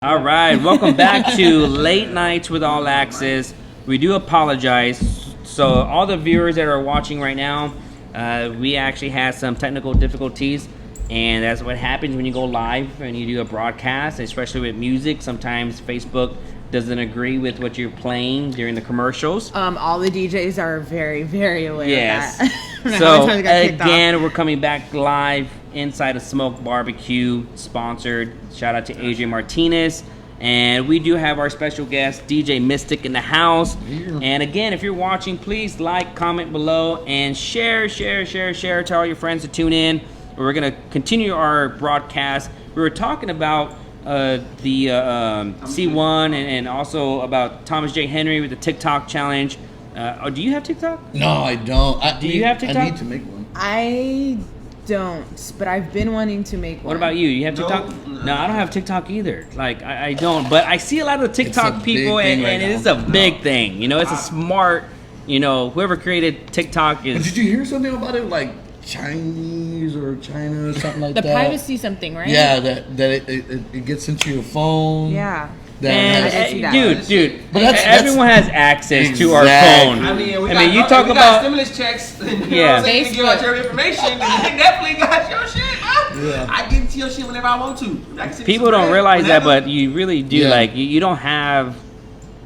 All right, welcome back to Late Nights with All Access. We do apologize. So, all the viewers that are watching right now, we actually had some technical difficulties, and that's what happens when you go live and you do a broadcast, especially with music. Sometimes Facebook doesn't agree with what you're playing during the commercials. All the DJs are very, very aware Yes. of that. So, again, we're coming back live inside of Smoke Barbecue, sponsored. Shout out to Adrian Martinez. And we do have our special guest, DJ Mystic, in the house. Yeah. And again, if you're watching, please like, comment below, and share to all your friends to tune in. We're going to continue our broadcast. We were talking about the C1 and also about Thomas J. Henry with the TikTok challenge. Do you have TikTok? No, I don't. Do you have TikTok? I need to make one. I don't, but I've been wanting to make one. What about you? You have TikTok? No, I don't have TikTok either. Like, I don't. But I see a lot of the TikTok people, and it is a big thing. You know, it's a smart, whoever created TikTok is... But did you hear something about it? Like Chinese or China or something like the that? privacy something, right? Yeah, that it gets into your phone. Yeah. Dude, but everyone has access to our phone. I mean, you talk about stimulus checks. Yeah, Facebook. You got your information. I definitely got your shit, bro. Yeah. I get into your shit whenever I want to. People don't realize that, but you really do. Yeah. Like, you don't have.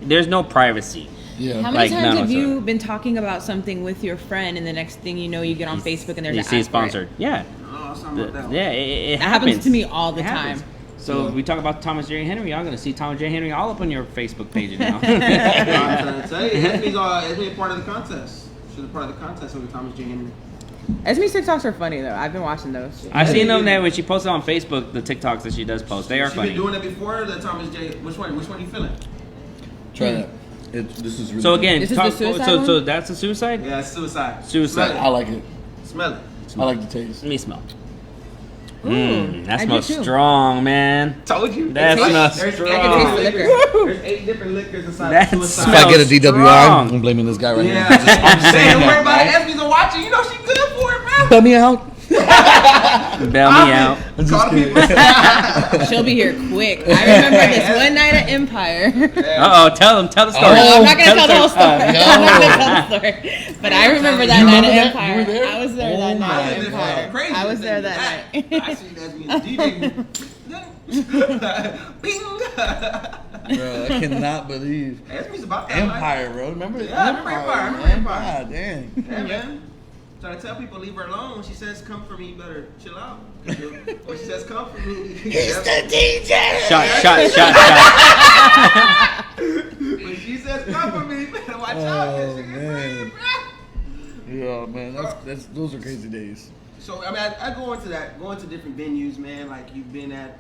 There's no privacy. Yeah. How many times have you been talking about something with your friend, and the next thing you know, you get on Facebook and there's an ad see sponsored? Yeah. Oh, something like that. Yeah, it happens to me all the time. So we talk about Thomas J. Henry. Y'all gonna see Thomas J. Henry all up on your Facebook page now. I'm trying to tell you, Esme's part of the contest. She's a part of the contest with Thomas J. Henry. Esme's TikToks are funny though. I've been watching those. I've seen them there when she posted on Facebook. The TikToks that she does post, they are funny. She's been doing it before. The Thomas J. Which one you feeling? Try that. This is really so again, this is the suicide one? So that's a suicide. Yeah, it's suicide. Suicide. I like it. Smell it. I like the taste. Let me smell. That smells strong, man. Told you. That smells strong. I can taste the liquor. There's 8 different liquors inside That suicide. If I get a DWI, strong. I'm blaming this guy right Yeah. now. I'm just saying Don't worry about it. that. Esme's a watcher. You know she good for it, bro. Bail me out. Bail me out. I'm just Call kidding. People. She'll be here quick. I remember this one night at Empire. Tell the story. I'm not gonna tell the whole story. I'm not no. gonna tell the story. But I remember that night at Empire. You were there? I was there that night at Empire. Crazy. I was there that night. I see that being a DJ. Bing. Bro, I cannot believe Esme's about that Empire, bro. Remember that? Yeah, I remember Empire. God damn. Yeah, man. Try to tell people leave her alone. When she says come for me, you better chill out. When she says come for me, He's the DJ. Shot. When she says come for me, you better watch out. Oh, That shit man. free, bro. Yeah, man. That's those are crazy days. So I mean, I go into different venues, man. Like you've been at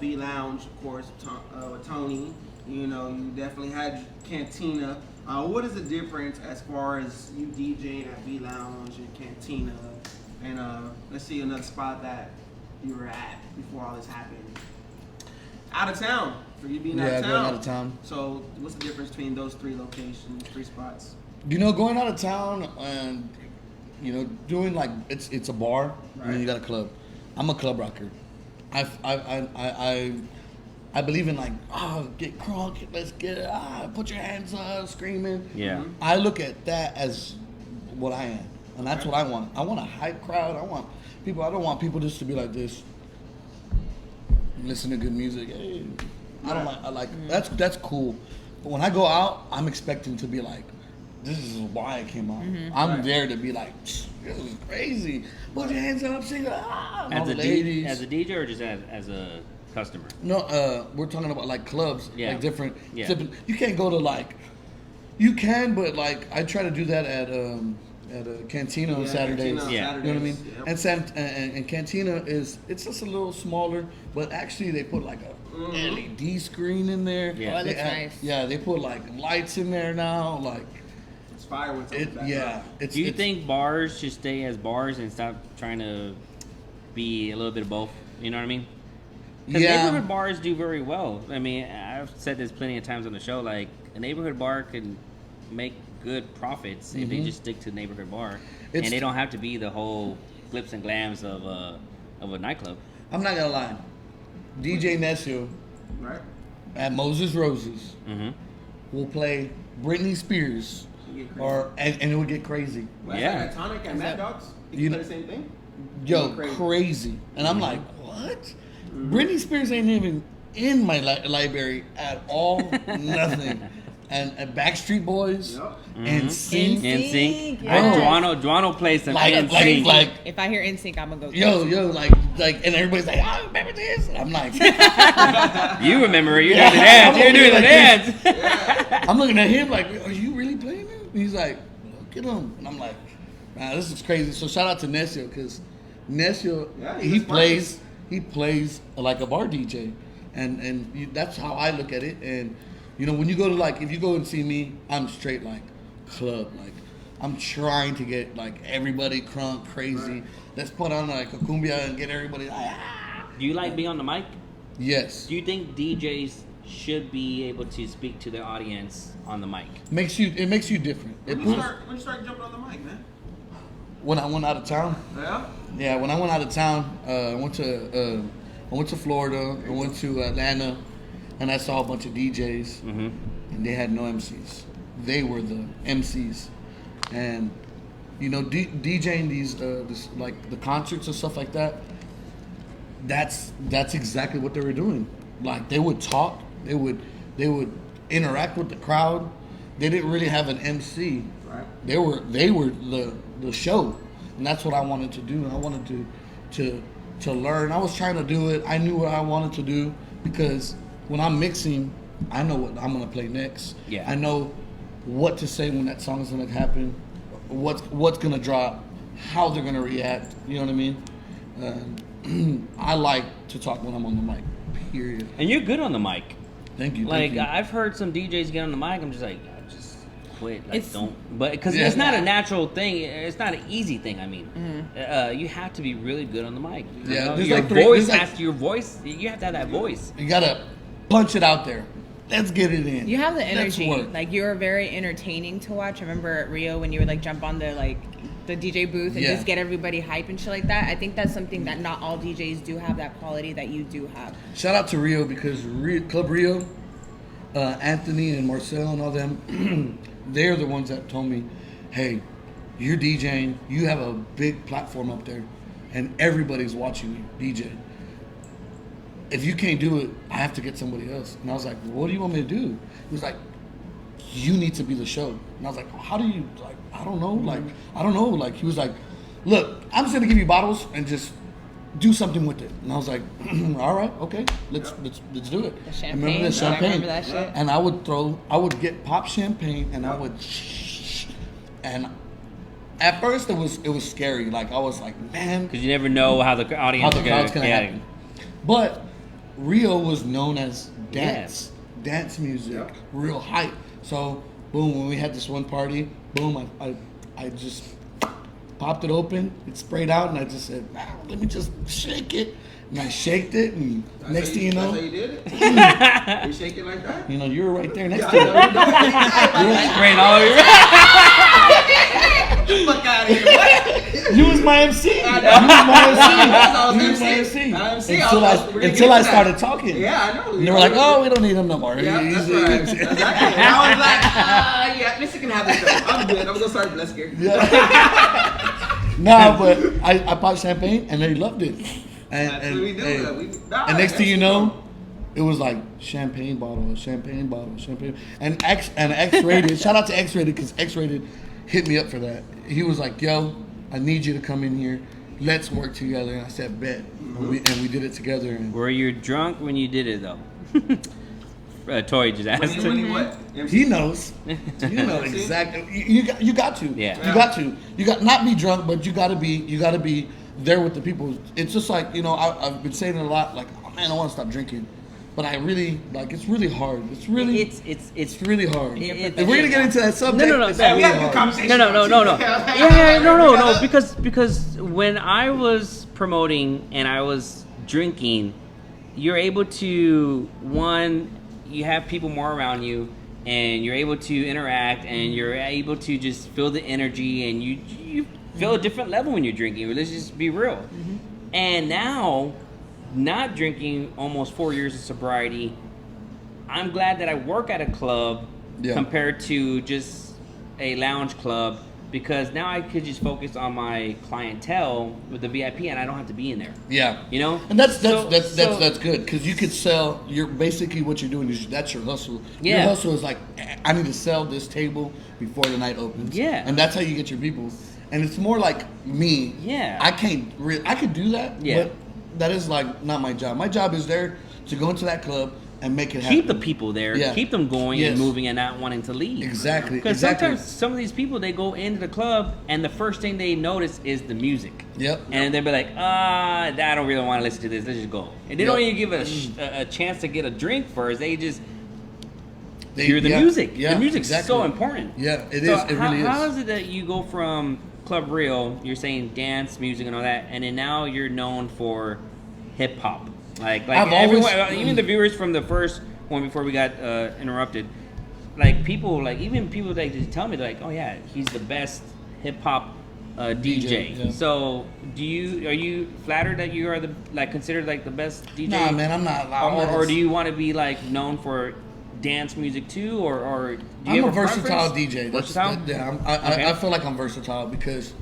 V Lounge, of course, with Tony. You know, you definitely had Cantina. What is the difference as far as you DJing at V Lounge and Cantina, and let's see another spot that you were at before all this happened? Out of town, for you being out of town. Yeah, going out of town. So what's the difference between those 3 locations, 3 spots? Going out of town and doing like it's a bar and then you got a club. I'm a club rocker. I believe in like, get crunk, let's get it, put your hands up, screaming. Yeah. Mm-hmm. I look at that as what I am, and that's what I want. I want a hype crowd. I don't want people just to be like this, listen to good music. Hey, I like that's cool. But when I go out, I'm expecting to be like, this is why I came out. I'm there to be like, this is crazy. Put your hands up, sing As a DJ or just as a customer? No, we're talking about like clubs, like different. Yeah. You can't go to like, you can, but like I try to do that at a Cantina on Saturdays. Cantina on You know what I mean? Yep. And Cantina it's just a little smaller, but actually they put like a LED screen in there. Yeah. Oh, it looks nice. Yeah, they put like lights in there now, like. It's fire with Do you think bars should stay as bars and stop trying to be a little bit of both? You know what I mean? Because neighborhood bars do very well. I mean, I've said this plenty of times on the show. Like, a neighborhood bar can make good profits if they just stick to the neighborhood bar, and they don't have to be the whole glitz and glams of a nightclub. I'm not gonna lie, DJ Necio Right. at Moses Rose's, Mm-hmm. we'll play Britney Spears, and it would get crazy. Well, Yeah. Like at Tonic and Mad Dogs, You you know- play the same thing. Yo, Crazy. crazy. And I'm like, what? Britney Spears ain't even in my library at all. Nothing. And Backstreet Boys Yep. and Sync. NSYNC. yes. Duano plays some Like- NSYNC. like- If I hear NSYNC, I'm gonna go. Yo, like, and everybody's like, I remember this. And I'm like, You remember it. You're Yeah. doing the dance. I'm You're doing the like dance. I'm looking at him like, are you really playing it? And he's like, look at him. And I'm like, man, this is crazy. So shout out to Nesio, because Nesio, Yeah, he was plays like a bar DJ. And that's how I look at it. And, you know, when you go to, like, if you go and see me, I'm straight, like, club. Like, I'm trying to get, like, everybody crunk, crazy. Right. Let's put on, like, a cumbia and get everybody, like, ah. Do you like being on the mic? Yes. Do you think DJs should be able to speak to their audience on the mic? It makes you different. It When you puts, start jumping on the mic, man? when I went out of town, Yeah. yeah, when I went out of town, I went to Florida, I went to Atlanta, and I saw a bunch of DJs, Mm-hmm. and they had no MCs. They were the MCs, and you know, DJing these like the concerts and stuff like that. That's exactly what they were doing. Like, they would talk, they would interact with the crowd. They didn't really have an MC. Right. They were the show, and that's what I wanted to do. I wanted to learn. I was trying to do it. I knew what I wanted to do, because when I'm mixing, I know what I'm gonna play next. Yeah. I know what to say when that song's gonna happen, what's gonna drop, how they're gonna react. You know what I mean? I like to talk when I'm on the mic. Period. And you're good on the mic. Thank you. Like, thank you. I've heard some DJs get on the mic. I'm just like, just quit. Like, It's- don't. But because Yeah. it's not a natural thing. It's not an easy thing. I mean, you have to be really good on the mic. You Yeah, know? there's Your like three- voice there's like- has to. Your voice. You have to have that voice. You gotta punch it out there. Let's get it in. You have the Let's energy. work. Like, you're very entertaining to watch. I remember at Rio when you would like jump on the DJ booth and Yeah. just get everybody hype and shit like that. I think that's something that not all DJs do have, that quality that you do have. Shout out to Rio, because Club Rio, Anthony and Marcel and all them, they're the ones that told me, hey, you're DJing, you have a big platform up there, and everybody's watching you DJ. If you can't do it, I have to get somebody else. And I was like, well, what do you want me to do? He was like, you need to be the show. And I was like, how do you, like, I don't know. Like, he was like, look, I'm just gonna give you bottles and just do something with it. And I was like, all right, okay, let's do it. The champagne. Remember the champagne? I remember that shit. And I would get pop champagne, and I would, and at first it was scary. Like, I was like, man, Because you never know how the how audience the are crowd's gonna. gonna happen. But Rio was known as dance music, Yep. real hype. So boom, when we had this one party, boom, I just popped it open, it sprayed out, and I just said, let me just shake it. And I shaked it, and next thing you That's how know, you did it? You shake it like that? you know, you were right there next Yeah, to I it. know. You Spraying all over. Fuck out of here. You was my MC. You was my MC. Until I started talking. Yeah, I know. And they were like, oh, we don't need him no more. Yeah, that's He's- right. Exactly. I was like, yeah, Mr. can have this show. I'm good. I'm gonna start Blesker. No, but I popped champagne, and they loved it. That's what we do. And next thing you know, it was like champagne bottle. And X-Rated, shout out to X-Rated, because X-Rated hit me up for that. He was like, yo, I need you to come in here. Let's work together. And I said, bet. And we did it together. And Were you drunk when you did it though? Tori just asked. When he what? he knows. You know exactly. You got to. Yeah. You got to. You got not be drunk, but you got to be there with the people. It's just like, you know, I've been saying it a lot. Like, oh man, I want to stop drinking, but I really like. It's really hard. It's really hard. If we're gonna get into that subject, No. it's Yeah, really we had a good hard. conversation. No. Yeah, no. Because when I was promoting and I was drinking, you're able to, one, you have people more around you, and you're able to interact, and you're able to just feel the energy, and you feel a different level when you're drinking. Let's just be real. And now not drinking almost 4 years of sobriety, I'm glad that I work at a club compared to just a lounge club, because now I could just focus on my clientele with the VIP, and I don't have to be in there. Yeah, you know, and that's good, because you could sell. You're basically what you're doing is that's your hustle. Yeah. Your hustle is like, I need to sell this table before the night opens. Yeah, and that's how you get your people. And it's more like me. Yeah, I could do that. Yeah, but that is like not my job. My job is there to go into that club and make it happen. Keep the people there, keep them going and moving and not wanting to leave. Exactly. Because sometimes some of these people, they go into the club and the first thing they notice is the music. Yep. And they'll be like, I don't really want to listen to this. Let's just go. And they don't even give a chance to get a drink first. They just hear the music. Yeah, the music's exactly. so important. Yeah, it so is. It really is. How is it that you go from Club Real, you're saying dance, music, and all that, and then now you're known for hip hop? Like everyone, even the viewers from the first one before we got interrupted, like even people that just tell me, they're like, oh yeah, he's the best hip hop DJ. Yeah. So are you flattered that you are considered like the best DJ? Nah, man, I'm not. Or do you want to be like known for dance music too, or do you I'm have a versatile DJ. Versatile? I feel like I'm versatile because,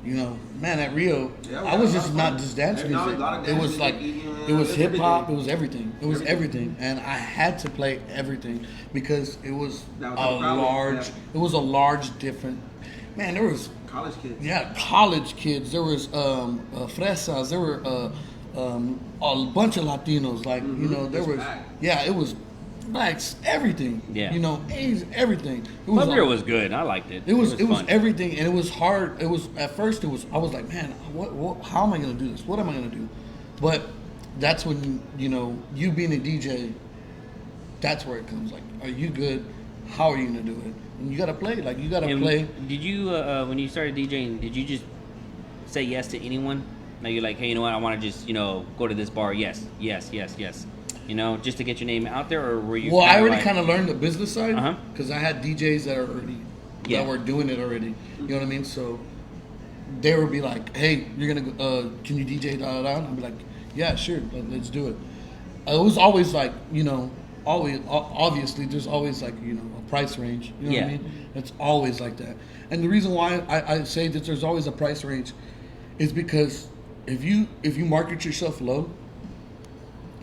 man, at Rio, I was just not just dance music. It was like, it was hip hop. It was everything. It was everything, and I had to play everything because it was It was a large different. Man, there was college kids. Yeah, college kids. There was fresas. There were a bunch of Latinos. Like there was. Yeah, it was. Blacks, everything. Yeah. Asian, everything. Club Real was good. I liked it. It was everything, and it was hard. It was at first. I was like, man, what? How am I gonna do this? What am I gonna do? But that's when you being a DJ. That's where it comes. Like, are you good? How are you gonna do it? And you gotta play. Like, you gotta play. Did you when you started DJing? Did you just say yes to anyone? Like you're like, hey, you know what? I want to just go to this bar. Yes. Just to get your name out there, or were you? Well, I already kind of learned the business side Uh-huh. because I had DJs that were doing it already. You know what I mean? So they would be like, "Hey, you're gonna can you DJ da da da?" I'd be like, "Yeah, sure, let's do it." It was always like always obviously there's always like a price range. You know what I mean? It's always like that. And the reason why I say that there's always a price range is because if you market yourself low,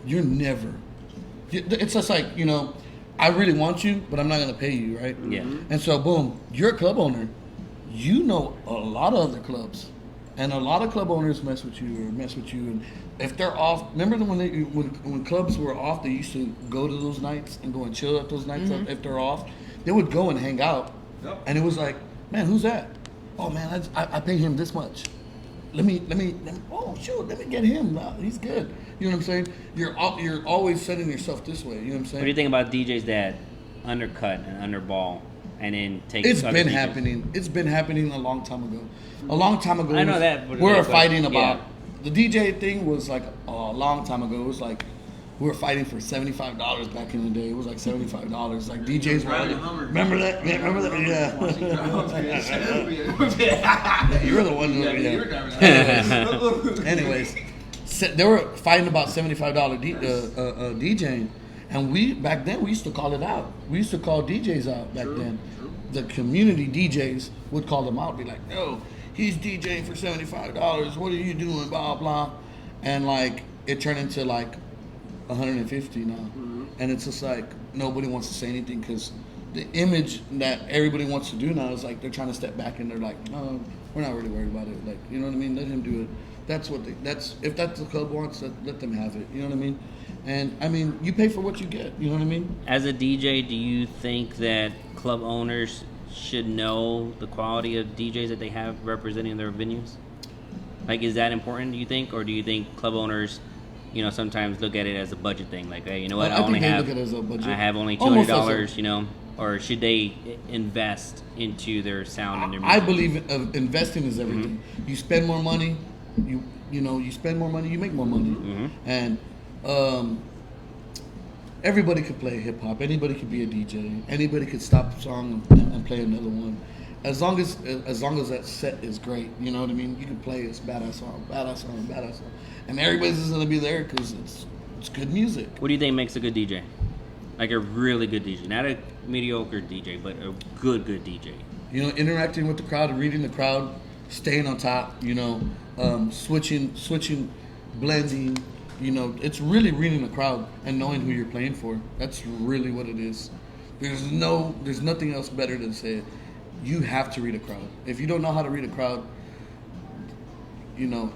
you're never. It's just like I really want you, but I'm not gonna pay you, right? Yeah. And so boom, you're a club owner. You know a lot of other clubs, and a lot of club owners mess with you. And if they're off, remember when clubs were off, they used to go to those nights and go and chill at those nights. If they're off, they would go and hang out, and it was like, man, who's that? Oh man, I pay him this much. Let me. Oh shoot, let me get him. He's good. You know what I'm saying? You're always setting yourself this way. You know what I'm saying? What do you think about DJs that undercut and underball and then take? It's been happening. It's been happening a long time ago. A long time ago. I know that. We were fighting about the DJ thing. Was like a long time ago. It was like we were fighting for $75 back in the day. It was like $75. Like DJs were. Remember that? Yeah, remember that? Yeah. You were the one. Anyways, they were fighting about $75 DJing, and back then we used to call it out. We used to call DJs out back then. The community DJs would call them out, be like, "Yo, he's DJing for $75. What are you doing?" Blah blah, and like it turned into like $150 now, and it's just like nobody wants to say anything because the image that everybody wants to do now is like they're trying to step back and they're like, "No, we're not really worried about it." Like, you know what I mean? Let him do it. If that's the club wants, let them have it. You know what I mean? And I mean, you pay for what you get. You know what I mean? As a DJ, do you think that club owners should know the quality of DJs that they have representing their venues? Like, is that important, do you think? Or do you think club owners, sometimes look at it as a budget thing? Like, hey, you know what, I think they look at it as a budget. I have only $200, or should they invest into their sound and their music? I believe investing is everything. You spend more money, you spend more money, you make more money. And everybody could play hip hop. Anybody could be a DJ. Anybody could stop a song and play another one. as long as that set is great, you know what I mean. You can play this badass song, and everybody's just gonna be there because it's good music. What do you think makes a good DJ? Like a really good DJ, not a mediocre DJ, but a good DJ. You know, interacting with the crowd, reading the crowd, staying on top. You know, switching, blending. You know, it's really reading the crowd and knowing who you're playing for. That's really what it is. There's nothing else better than say it. You have to read a crowd. If you don't know how to read a crowd, you know,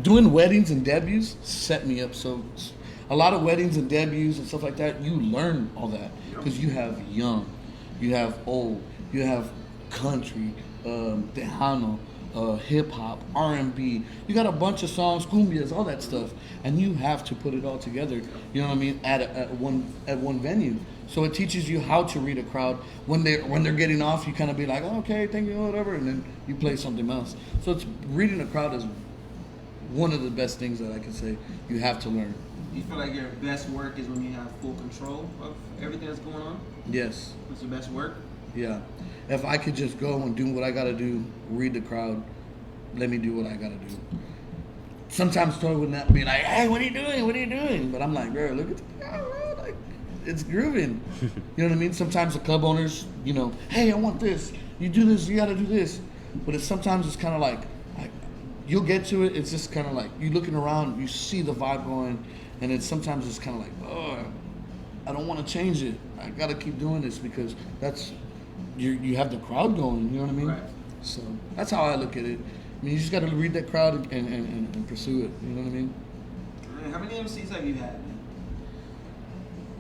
doing weddings and debuts set me up. So a lot of weddings and debuts and stuff like that, you learn all that because you have young, you have old, you have country, Tejano, hip hop, R&B. You got a bunch of songs, cumbias, all that stuff, and you have to put it all together. You know what I mean? At one venue. So it teaches you how to read a crowd. When they're getting off, you kind of be like, oh, okay, thank you, whatever, and then you play something else. So it's reading a crowd is one of the best things that I can say you have to learn. You feel like your best work is when you have full control of everything that's going on? Yes. What's your best work? Yeah. If I could just go and do what I gotta do, read the crowd, let me do what I gotta do. Sometimes Tori would not be like, hey, what are you doing? What are you doing? But I'm like, bro, look at the crowd, bro. Like, it's grooving. You know what I mean? Sometimes the club owners, you know, hey, I want this. You do this, you gotta do this. But sometimes it's kind of like, you'll get to it, it's just kind of like, you looking around, you see the vibe going, and then sometimes it's kind of like, oh, I don't want to change it. I gotta keep doing this because that's, you have the crowd going, you know what I mean? Right. So that's how I look at it. I mean, you just got to read that crowd and pursue it, you know what I mean? How many MCs have you had, man?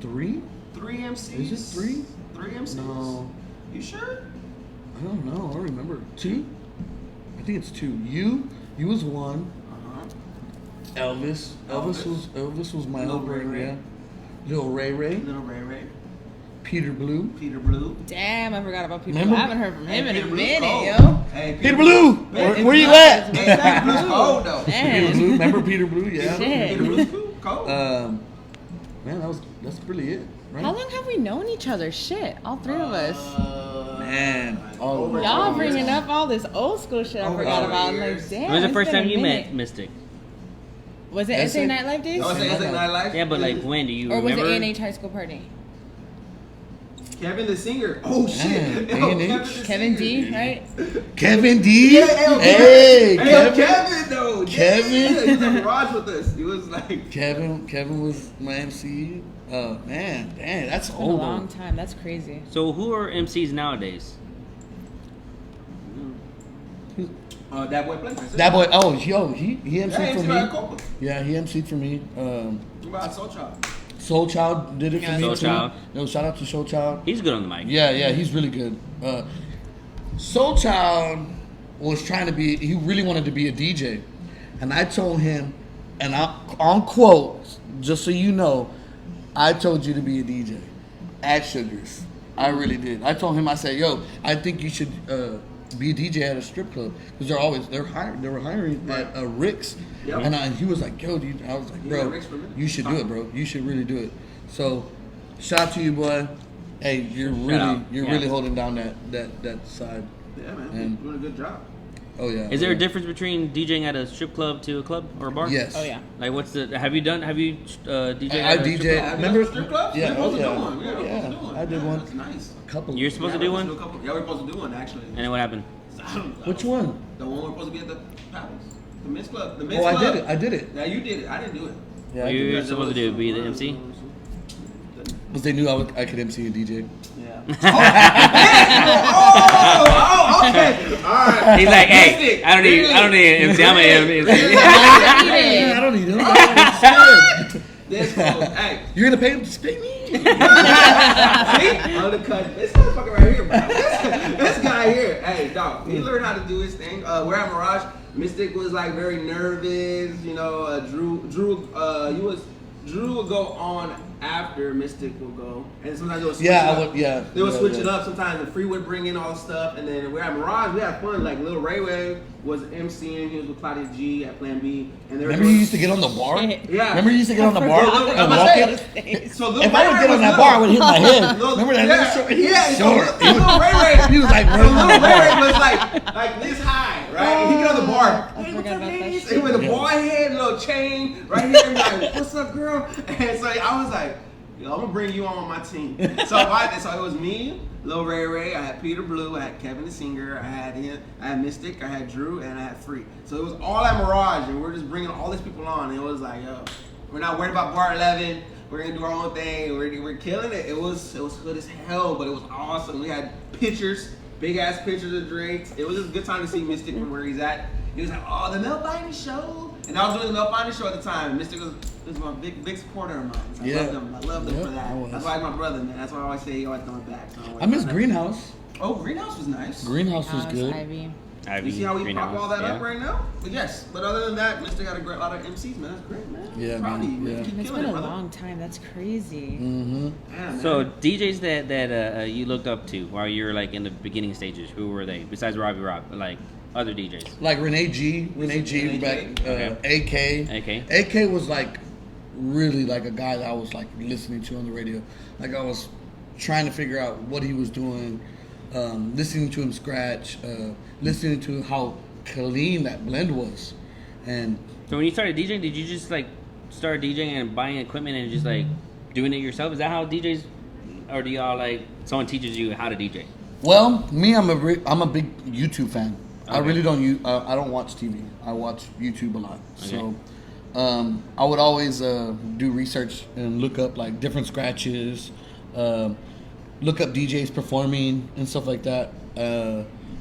3? 3 MCs? Is it 3? 3 MCs? No. You sure? I don't know, I don't remember. 2? I think it's 2. You was 1. Uh-huh. Elvis was my Lil upbringing, Ray Ray. yeah. Lil Ray Ray. Little Ray Ray. Peter Blue. Peter Blue. Damn, I forgot about Peter. Remember? I haven't heard from him in Peter a Blue's minute, cold. yo. Hey, Peter Blue! Where you at? Hey, Peter Blue's cold, though. Peter Man. Blue, remember Peter Blue? Yeah. Shit. Peter Blue's cold. Man, that's really it, right? How long have we known each other? Shit, all 3 of us. Man, all over over. Y'all 20 years. bringing up all this old school shit I Over forgot 20 about. years. Like, damn. When was the it's first been time a you minute. met Mystic? Was it SA SA Nightlife days? No, it's a Night Life. Yeah, but like when do you Or was remember? it A&H high school party? Kevin the singer. Oh shit. Man, Yo, A&H. the Kevin singer. D, right? Kevin D. Yeah, Hey, Kevin though. Kevin. Yeah, he was in the garage with us. He was like. Kevin was my MC. Man, damn, that's It's been a old. long time. That's crazy. So who are MCs nowadays? That boy played. That boy, oh, yo, he Yeah, MC'd MC for Ryan me. Copeland. Yeah, he MC'd for me. What about Soul Child? Soul Child did it for Yeah, me Soul too. Child. No, shout out to Soul Child. He's good on the mic. Yeah, he's really good. Soul Child was trying to be, he really wanted to be a DJ. And I told him, and on quote, just so you know, I told you to be a DJ at Sugars. I really did. I told him, I said, yo, I think you should be a DJ at a strip club. Because they were hiring at Rick's. Yep. And he was like, yo, dude. I was like, Yeah, bro, Rick's for me. you should do it, bro. You should really do it. So, shout out to you, boy. Hey, you're out. really Yeah. holding down that side. Yeah, man. And- Doing a good job. Oh yeah. Is there a yeah. difference between DJing at a strip club to a club or a bar? Yes. Oh yeah. Like what's the? Have you DJed I at a DJ. strip club? Have you Remember? done a strip club? Yeah, We're supposed oh, to yeah. do one. Yeah, we're Yeah, supposed to do one. I did one. That's nice. A couple. You're supposed to Yeah, do we're one? supposed to do a couple- Yeah, we're supposed to do one actually. And then what happened? I don't know. Which one? The one we're supposed to be at the Palace. The men's club. The men's Oh, club. I did it. Yeah, you did it. I didn't do it. Yeah, I You- did You're it. supposed to do be the MC? Because they knew I could MC and DJ. Yeah. Oh, okay. All right. He's like, hey, Mystic, I don't need really? an MC. I'm an MC. I don't need him. That's good. This cool. Hey, You're gonna pay him to pay me? see? Undercut. This motherfucker right here, bro. This guy here. Hey, dog. He learned how to do his thing. We're at Mirage. Mystic was like very nervous. You know, Drew. Drew would go on after Mystic would go, and sometimes they would switch Yeah, it up. I would. Yeah, They would yeah, switch yeah. it up. Sometimes the Free would bring in all the stuff, and then we had Mirage. We had fun. Like Lil Ray Ray was MCing. He was with Claudia G at Plan B, and they were Remember you used to get on the bar? Shit. Yeah. Remember you used to get on the bar forgot. and I'm walk saying- it? So Lil If Ray I would Ray get on was that little. bar, I would hit my head. Lil- Remember that? Yeah, Short. yeah. Short. So Lil Ray Ray. He was like So running Lil on the Ray Ray bar. was like this high, right? He get on the bar. I Hey, what's forgot up, about that ladies? shit. He with a Yeah. boy head, little chain right here. And like, what's up, girl? And so I was like, yo, I'm gonna bring you on my team. So it was me, Lil Ray Ray. I had Peter Blue. I had Kevin the Singer. I had him. I had Mystic. I had Drew, and I had Free. So it was all at Mirage, and we're just bringing all these people on. And it was like, yo, we're not worried about Bar 11. We're gonna do our own thing. We're killing it. It was hood as hell, but it was awesome. We had pictures, big ass pictures of drinks. It was just a good time to see Mystic from where he's at. He was like, oh, the Mel Biden show. And I was doing the Mel Biden show at the time. And Mystic was my big supporter of mine. So Yeah. I love them Yeah, for I that. was. That's why he's my brother, man. That's why I always say he always coming back. So I miss Greenhouse. Oh, Greenhouse was nice. Greenhouse was good. Ivy. You see how we pop all that up yeah. right now? But yes. But other than that, Mystic got a lot of MCs, man. That's great, man. Yeah, Proud of man. you, man. Yeah. Keep It's killing been it, a brother. long time. That's crazy. Mm-hmm. Yeah, man. So DJs that you looked up to while you were like in the beginning stages, who were they besides Robbie Rob? Like other DJs. Like Renee G back, Okay. AK was like really like a guy that I was like listening to on the radio. Like I was trying to figure out what he was doing, listening to him scratch, listening to how clean that blend was, and So when you started DJing, did you just like start DJing and buying equipment and just like doing it yourself? Is that how DJs, or do y'all like someone teaches you how to DJ? well, me, I'm a big YouTube fan. I Okay. really don't I don't watch TV. I watch YouTube a lot. So I would always do research and look up like different scratches, look up DJs performing and stuff like that.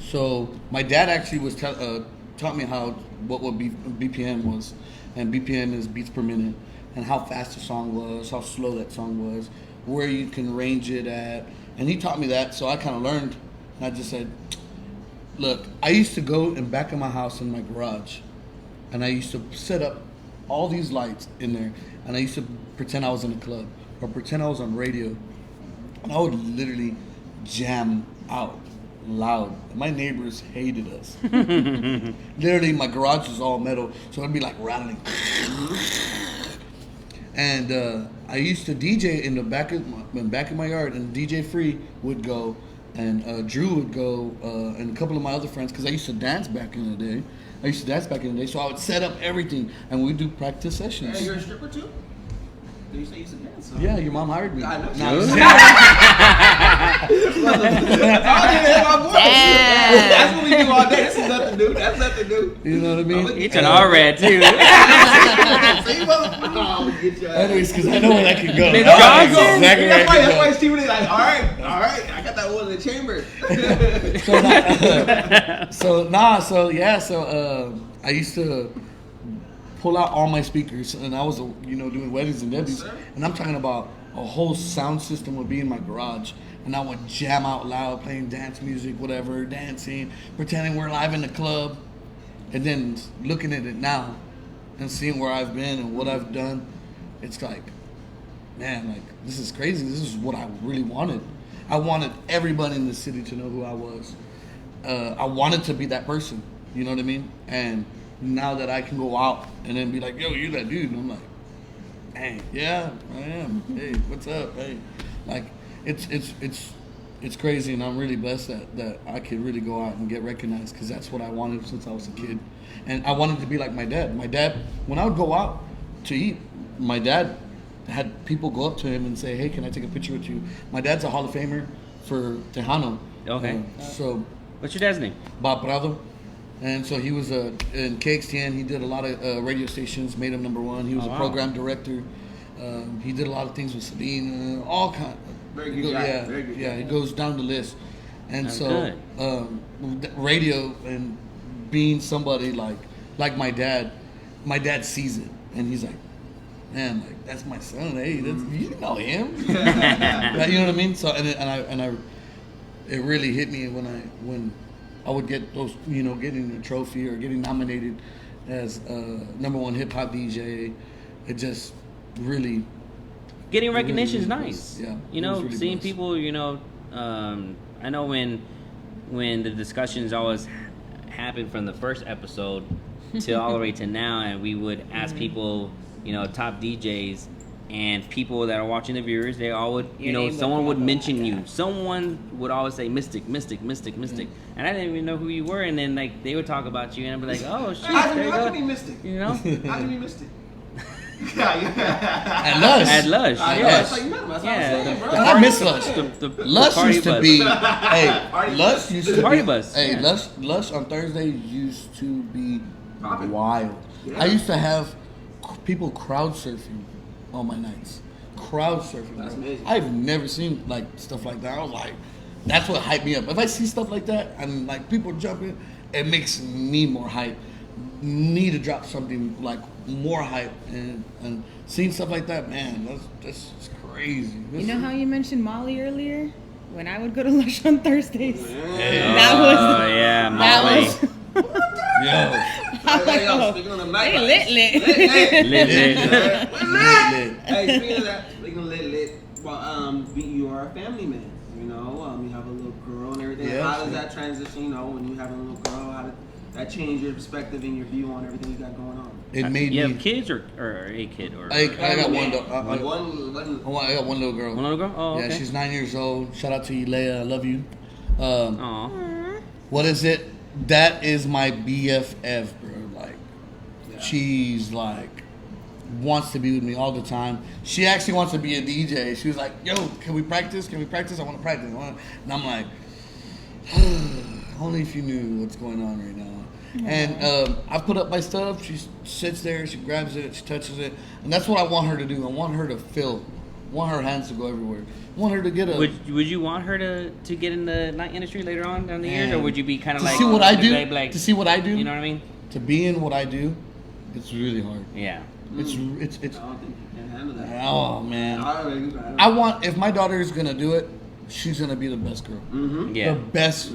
So my dad actually was taught me what BPM was, and BPM is beats per minute, and how fast the song was, how slow that song was, where you can range it at, and he taught me that. So I kind of learned, and I just said, look, I used to go in back of my house in my garage, and I used to set up all these lights in there, and I used to pretend I was in a club or pretend I was on radio, and I would literally jam out loud. My neighbors hated us. Literally, my garage was all metal, so it'd be like rattling. And I used to DJ in the back of my yard, and DJ Free would go, and Drew would go, and a couple of my other friends, because I used to dance back in the day. So I would set up everything, and we'd do practice sessions. Hey, you're a stripper too? You say you used to dance. So. Yeah, your mom hired me. I know. No, I'm just That's what we do all day. This is nothing new. That's nothing new. kidding. You know what I mean? It's an all red too. See, motherfucker. Oh, we get your ass. Anyways, because I know where that could go. Big I know Johnson? exactly where that could That's go. why Stephen is like, all right, I got that one in the chamber. So I used to pull out all my speakers, and I was doing weddings and debuts, sir. and I'm talking about a whole sound system would be in my garage, and I would jam out loud, playing dance music, whatever, dancing, pretending we're live in the club, and then looking at it now and seeing where I've been and what I've done, it's like, man, like this is crazy. This is what I really wanted. I wanted everybody in the city to know who I was. I wanted to be that person. You know what I mean? And now that I can go out and then be like, yo, you're that dude. And I'm like, hey, yeah, I am. Hey, what's up? Hey, like, it's crazy, and I'm really blessed that I could really go out and get recognized, because that's what I wanted since I was a kid. And I wanted to be like my dad. My dad, when I would go out to eat, my dad had people go up to him and say, hey, can I take a picture with you? My dad's a Hall of Famer for Tejano. Okay. So What's your dad's name? Bob Prado. And so he was in KXTN. He did a lot of radio stations, made him #1. He was Oh, a wow. program director. He did a lot of things with Celine, all kind. Very good guy. Yeah, Very good yeah. guy. It goes down the list. And That's so radio and being somebody like my dad sees it, and he's like, man, like that's my son. Hey, that's, you know him. Right, you know what I mean? So and I it really hit me when I would get those, getting a trophy or getting nominated as #1 hip hop DJ. It just really. Getting recognition is really nice. blessed. Yeah, You it know, was really seeing blessed. people. You know, I know when the discussions always happened from the first episode till all the way to now, and we would ask people, you know, top DJs. And people that are watching the viewers, they all would, you Your know, name would someone come would up. mention you. Someone would always say Mystic, Mystic, Mystic, Mystic. And I didn't even know who you were. And then, like, they would talk about you, and I'd be like, oh, shit, How there you can go. be Mystic? You know? How can be Mystic? yeah. At Lush. At Lush, I know, yeah. that's how you met him. That's what Yeah, I'm saying, bro. I miss Lush. The Lush party used to bus. be, hey, Lush used to Party be, bus. hey, Yeah. Lush on Thursday used to be Poppin'. wild. Yeah. I used to have people crowd surfing on my nights. Crowd surfing. That's bro. amazing. I've never seen like stuff like that. I was like, that's what hyped me up. If I see stuff like that and like people jumping, it makes me more hype. Need to drop something like more hype and seeing stuff like that, man, that's just crazy. You know how you mentioned Molly earlier? When I would go to Lush on Thursdays. Hey. That was. Oh, yeah, That Molly. was. Yo, I was like, Hey, yo, oh, speaking of the they night, lit. Lit, lit. lit. Hey, speaking of that, speaking of lit, well, you are a family man. You know, you have a little girl and everything. Yeah, How does sure. that transition? You know, when you have a little girl, how did that change your perspective and your view on everything you got going on? It made You me. have kids or a kid? Or I got one. One. I got one little girl. One little girl? Oh, okay. Yeah, she's 9 years old. Shout out to you, Leia. I love you. Aw. What is it? That is my BFF, bro. Like, she's like wants to be with me all the time. She actually wants to be a DJ. She was like, "Yo, can we practice? Can we practice? I want to practice." And I'm like, only if you knew what's going on right now. And I put up my stuff. She sits there. She grabs it. She touches it. And that's what I want her to do. I want her to feel. I want her hands to go everywhere. I want her to get a. Would you want her to get in the night industry later on down the years, or would you be kind of to like see what I do? like, To see what I do. You know what I mean? To be in what I do, it's really hard. Yeah. It's. I don't think you can handle that. Oh man. I I want, if my daughter is gonna do it, she's gonna be the best girl. Yeah. The best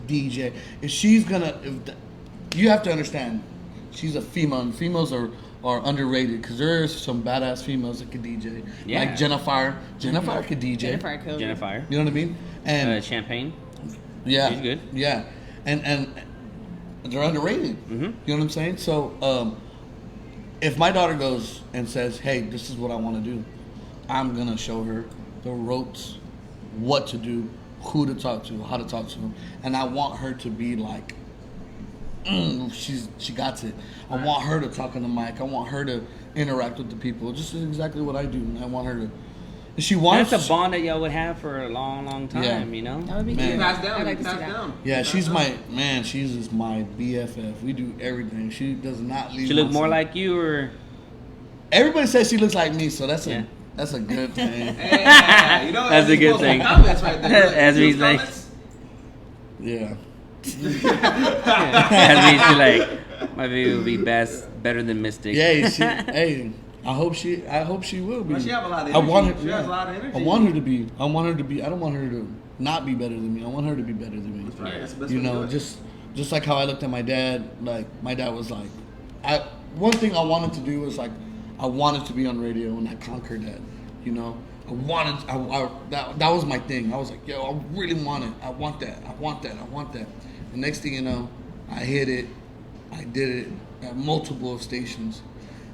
DJ. If she's gonna, you have to understand, she's a female, and females are underrated because there's some badass females that could DJ. Yeah. Like Jennifer. Jennifer could DJ. Jennifer killed it. Jennifer. You know what I mean? And Champagne. yeah, she's good. Yeah, and they're underrated. Mhm. You know what I'm saying? So, if my daughter goes and says, "Hey, this is what I want to do," I'm gonna show her the ropes, what to do, who to talk to, how to talk to them, and I want her to be like, she got it. I want her to talk on the mic. I want her to interact with the people. Just exactly what I do. And I want her to. And she wants. That's a bond that y'all would have for a long, long time. Yeah. You know. That would be Man. cute. Pass down. I'd like to see Pass that. down. Yeah, Pass she's down. my man. She's just my BFF. We do everything. She does not leave. She look my more side. like you, or Everybody says she looks like me, so that's Yeah. a good thing. Hey, you know, That's a good thing. Comments right there. Look, As we those say. comments. Yeah. as we should like, my baby will be better than Mystic. Yeah. Hey, I hope she will be. Well, she have a lot of I want energy. her. She has a lot of energy. I want her to be. I don't want her to not be better than me. I want her to be better than me. Right, that's the best You way to know, do it. just like how I looked at my dad. Like my dad was like, one thing I wanted to do was like, I wanted to be on radio, and I conquered that. You know, that was my thing. I was like, yo, I really want it. I want that. I want that. I want that. The next thing you know, I hit it. I did it at multiple stations,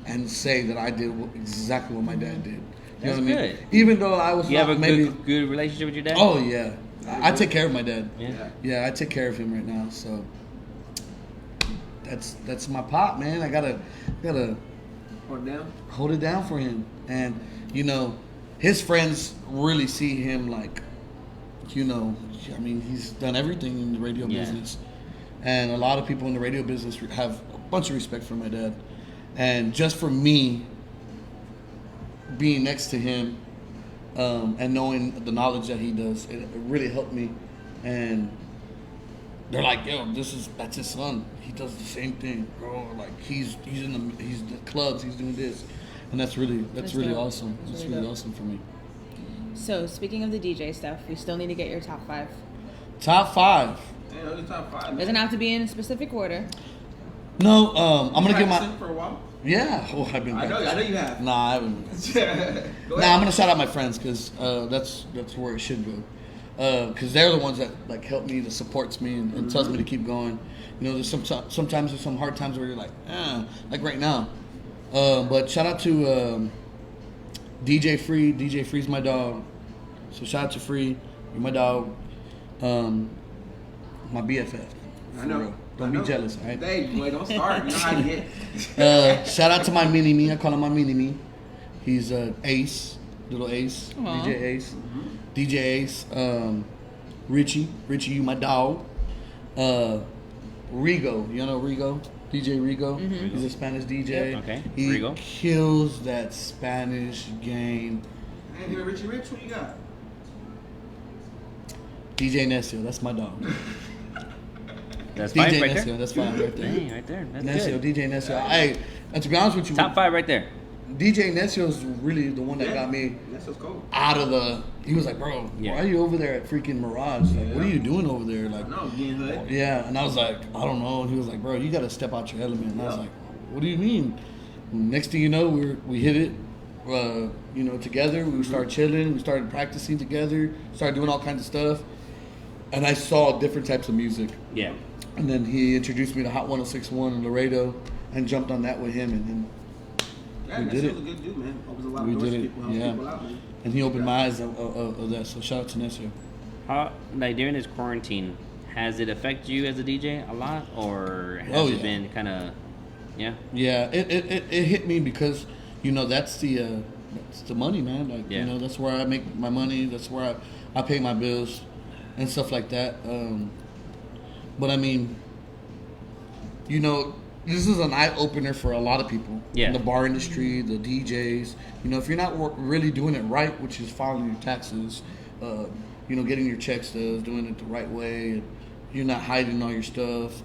and say that I did exactly what my dad did. You That's know what I mean? good. Even though I was You have a maybe. good relationship with your dad? Oh yeah, I take care of my dad. Yeah. Yeah, I take care of him right now. So that's my pop, man. I gotta Hold it down. hold it down for him. And you know, his friends really see him like, you know, I mean, he's done everything in the radio Yeah. business, and a lot of people in the radio business have a bunch of respect for my dad. And just for me being next to him, and knowing the knowledge that he does, it really helped me. And they're like, yo, that's his son. He does the same thing, bro. Like he's in the clubs, he's doing this, and that's really That's really dope. awesome. That's That's really really dope. awesome for me. So speaking of the DJ stuff, we still need to get your top 5. Top 5. Yeah, those are top 5. Doesn't have to be in a specific order. No, I'm gonna get Practicing my. for a while. Yeah. Oh, I've been. I know you have. Nah, I haven't. Go Nah, ahead. I'm gonna shout out my friends because that's where it should go. Because they're the ones that like help me, that supports me, and tells me to keep going. You know, there's sometimes there's some hard times where you're like right now. But shout out to DJ Free. DJ Free's my dog. So shout out to Free. You're my dog. My BFF. I know. Real. Don't be jealous, all right? Hey, boy, don't start. You know how to get. Shout out to my mini me. I call him my mini me. He's Ace, little Ace, Aw. DJ Ace, DJ Ace. Richie, you my dog. Rigo, you know Rigo, DJ Rigo. He's a Spanish DJ. Yep. Okay, He Rigo. kills that Spanish game. Hey, here, Richie Rich, what you got? DJ Necio, that's my dog. That's DJ 5 right Necio, there. that's 5 right there. Dang, right there. That's Necio, good. DJ Necio. Hey, and to be honest with you, Top 5 right there. DJ Necio's really the one that got me That's what's cool. out of the. He was like, bro, Yeah. why are you over there at freaking Mirage? Like, what are you doing over there? Like, I know, getting hood. yeah. And I was like, I don't know. And he was like, bro, you got to step out your element. And I was like, what do you mean? Next thing you know, we hit it. You know, together. We started chilling. We started practicing together. Started doing all kinds of stuff. And I saw different types of music. Yeah. And then he introduced me to Hot 106.1 in Laredo, and jumped on that with him. And then Yeah, we that's did it. a good dude, man. Opens a lot We of doors did for it, people, helps yeah. people out, man. And he opened my eyes of that. So shout out to Necio. How, like during this quarantine, has it affected you as a DJ a lot, or has it yeah. been kind of, yeah? Yeah, it hit me because, you know, that's the money, man. Like, Yeah. you know, that's where I make my money. That's where I pay my bills and stuff like that. But I mean, you know, this is an eye opener for a lot of people. Yeah. In the bar industry, the DJs. You know, if you're not really doing it right, which is filing your taxes, you know, getting your checks doing it the right way, you're not hiding all your stuff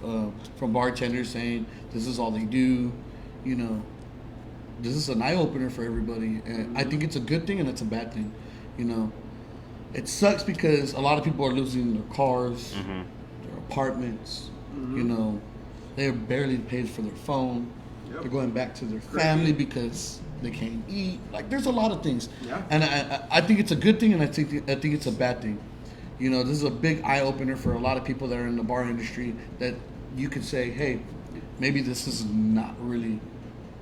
from bartenders saying this is all they do. You know, this is an eye opener for everybody, and I think it's a good thing and it's a bad thing. You know, it sucks because a lot of people are losing their cars, their apartments. You know, they're barely paid for their phone. Yep. They're going back to their family because they can't eat. Like, there's a lot of things, Yeah. and I think it's a good thing, and I think it's a bad thing. You know, this is a big eye opener for a lot of people that are in the bar industry, that you could say, hey, maybe this is not really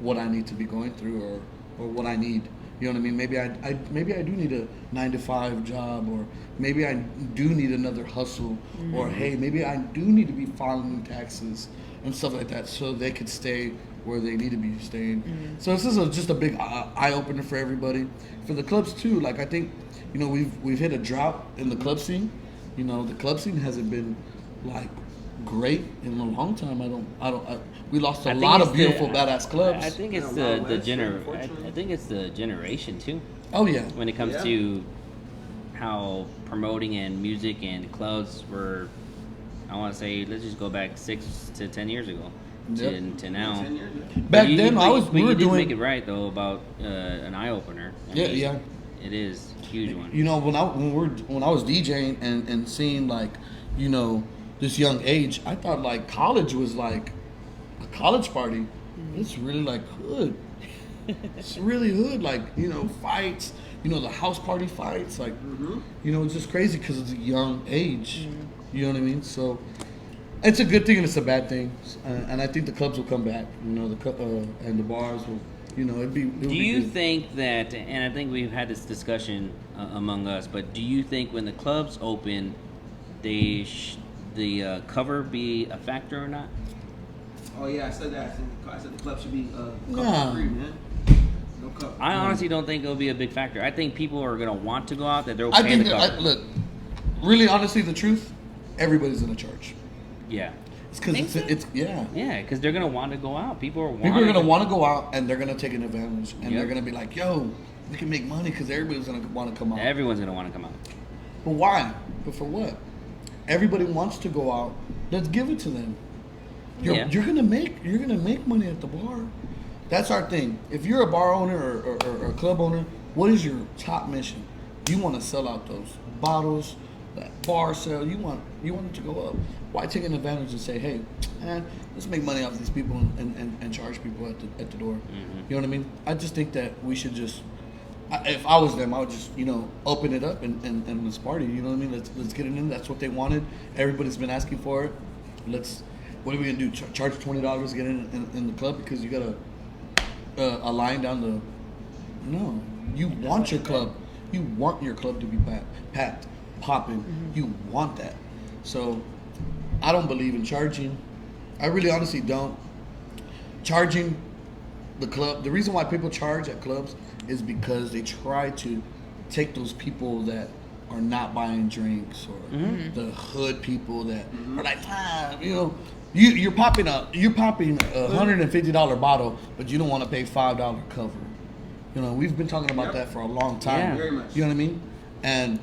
what I need to be going through, or what I need. You know what I mean? Maybe I do need a 9-to-5 job, or maybe I do need another hustle, or hey, maybe I do need to be filing taxes and stuff like that, so they could stay where they need to be staying. So this is just a big eye opener for everybody, for the clubs too. Like, I think, you know, we've hit a drought in the club scene. You know, the club scene hasn't been like great in a long time. We lost a lot of beautiful badass clubs. I think it's Yeah, the Wild West, I unfortunately. think it's the generation too. Oh yeah. When it comes Yeah. to how promoting and music and clubs were, I want to say, let's just go back 6 to 10 years ago Yep. to now. 10 years, yeah. Back then, we were did doing. make it right though about an eye opener. Yeah. It is a huge one. You know, when I was DJing and seeing, like, you know, this young age, I thought like college was like a college party. It's really like hood. It's really hood, like, you know, fights. You know, the house party fights, like, you know, it's just crazy because it's a young age. You know what I mean? So it's a good thing and it's a bad thing, and I think the clubs will come back. You know, and the bars will. You know, it'd be. Do you think that, and I think we've had this discussion among us, but do you think when the clubs open, the cover be a factor or not? Oh yeah, I said that. I said the club should be Nah. cover free, man. No cover. I honestly don't think it'll be a big factor. I think people are gonna want to go out, that they're okay I think to cover. look, really, honestly, the truth, everybody's gonna charge. Yeah. It's because Think so? it's yeah. Yeah, because they're gonna want to go out. People are People are gonna want to go out and they're gonna take an advantage, and Yep. they're gonna be like, "Yo, we can make money," because everybody's gonna want to come out. Everyone's gonna want to come out. But why? But for what? Everybody wants to go out. Let's give it to them. Yeah. You're gonna make money at the bar. That's our thing. If you're a bar owner or a club owner, what is your top mission? You want to sell out those bottles, that bar sale. You want it to go up. Why take an advantage and say, hey, let's make money off these people and charge people at the door? Mm-hmm. You know what I mean? I just think that we should just. If I was them, I would just open it up and let's party. You know what I mean? Let's get it in. That's what they wanted. Everybody's been asking for it. What are we gonna do? Charge $20 to get in the club because you got a line down the. No, you want your club. You want your club to be packed, popping. Mm-hmm. You want that. So, I don't believe in charging. I really honestly don't. Charging the club. The reason why people charge at clubs is because they try to take those people that are not buying drinks or the hood people that are like, you're popping a $150 bottle, but you don't want to pay $5 cover. We've been talking about that for a long time. Yeah. Very much. You know what I mean? And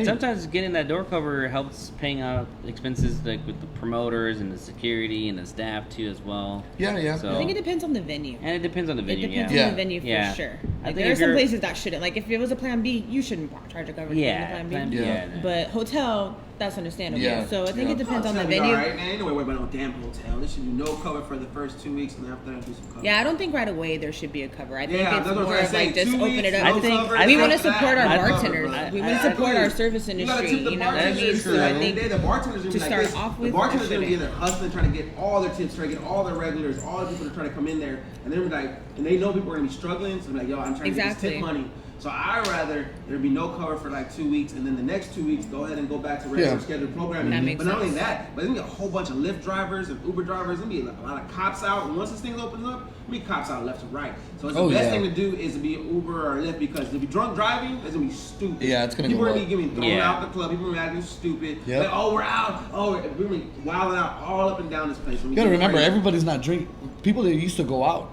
sometimes getting that door cover helps paying out expenses like with the promoters and the security and the staff too as well. Yeah. So, I think it depends on the venue. And it depends on the venue. It depends Yeah. on the venue for Yeah. sure. I Like, think there are if some you're- places that shouldn't. Like if it was a Plan B, you shouldn't charge a cover. Yeah. Plan B. Yeah. But hotel, that's understandable. Yeah. So I think Yeah. it depends on the Hotel be venue. all right, man. Ain't no way about no damn hotel. There should be no cover for the first 2 weeks, and then after that, do some cover. Yeah, I don't think right away there should be a cover. I think Yeah, it's that's what more I'm of saying. like just 2 open weeks, it up. I think- we want to after that, support our I- bartenders. I- We want to support our service You gotta industry. tip the You know what I bartenders mean? too. So I At the end of think the day, the bartenders are to gonna be start like this. off The with, bartenders they are gonna be shouldn't. there hustling, trying to get all their tips, trying to get all the regulars, all the people that are trying to come in there, and they're like, and they know people are gonna be struggling, so they're like, yo, I'm trying to get this Exactly. tip money. So I'd rather there be no cover for like 2 weeks, and then the next 2 weeks go ahead and go back to regular Yeah. scheduled programming. That makes But not only sense. that, but there's gonna be a whole bunch of Lyft drivers and Uber drivers. There's gonna be a lot of cops out, and once this thing opens up, there'll be cops out left and right. So it's the best thing to do is to be Uber or Lyft because to be drunk driving is gonna be stupid. Yeah, it's gonna people go are up. gonna be getting thrown Yeah. out the club. People are acting stupid. Yep. Like, oh, we're out. Oh, we're really wilding out all up and down this place. you gotta remember, everybody's not drinking. People that used to go out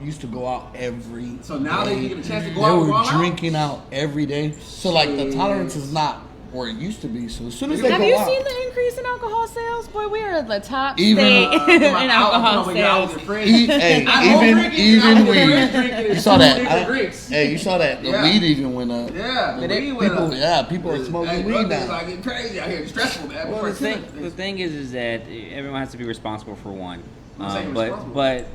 every So now day. they get a chance to go They out and were ball out? drinking out every day. So like the tolerance is not where it used to be. So as soon as they Have go you out, seen the increase in alcohol sales? Boy, we are at the top Even- state in alcohol sales. even weed. You saw that? Drinks. Hey, you saw that? The Yeah. weed even went up. Yeah, the weed went People, up. yeah, people are smoking weed It's now. like getting crazy out here. It's stressful, man. Well, the thing is that everyone has to be responsible for one. I'm saying But responsible.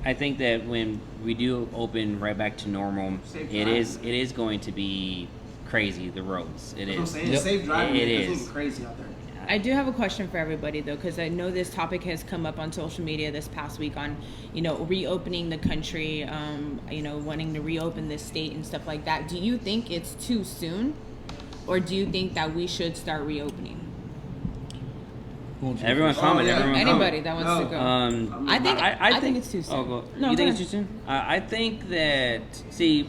I think that when we do open right back to normal, Safe it driving. is going to be crazy. The roads, it That's what I'm is. saying. Yep. Safe driving. It It's is. looking crazy out there. I do have a question for everybody though, because I know this topic has come up on social media this past week on, reopening the country, wanting to reopen this state and stuff like that. Do you think it's too soon, or do you think that we should start reopening? Everyone Oh, comment. yeah. Everyone Anybody comment. that wants to go. I think it's too soon. Oh, go. No, You think go it's too soon? I think that, see,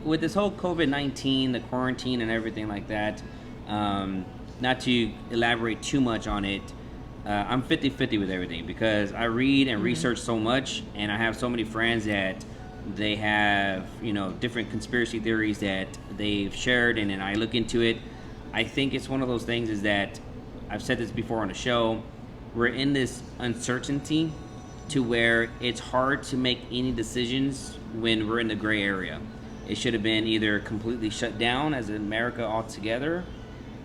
with this whole COVID-19, the quarantine and everything like that, not to elaborate too much on it, I'm 50-50 with everything because I read and research so much, and I have so many friends that they have, different conspiracy theories that they've shared, and then I look into it. I think it's one of those things is that I've said this before on the show. We're in this uncertainty to where it's hard to make any decisions when we're in the gray area. It should have been either completely shut down as America altogether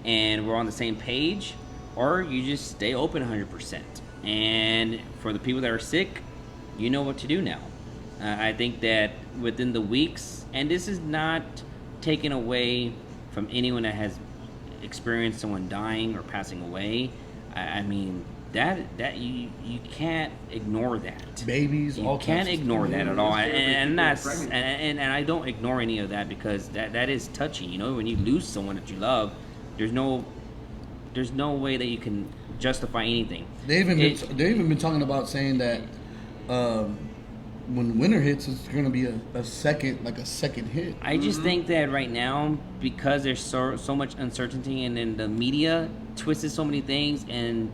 and we're on the same page, or you just stay open 100%. And for the people that are sick, you know what to do now. I think that within the weeks, and this is not taken away from anyone that has experienced someone dying or passing away. I mean, that you can't ignore that. Babies, You all can't types of ignore stuff. that at all, and that's pregnant. and I don't ignore any of that because that is touchy. When you lose someone that you love, there's no way that you can justify anything. They've even been talking about saying that when winter hits, it's going to be a second hit. I just think that right now, because there's so much uncertainty, and then the media twists so many things, and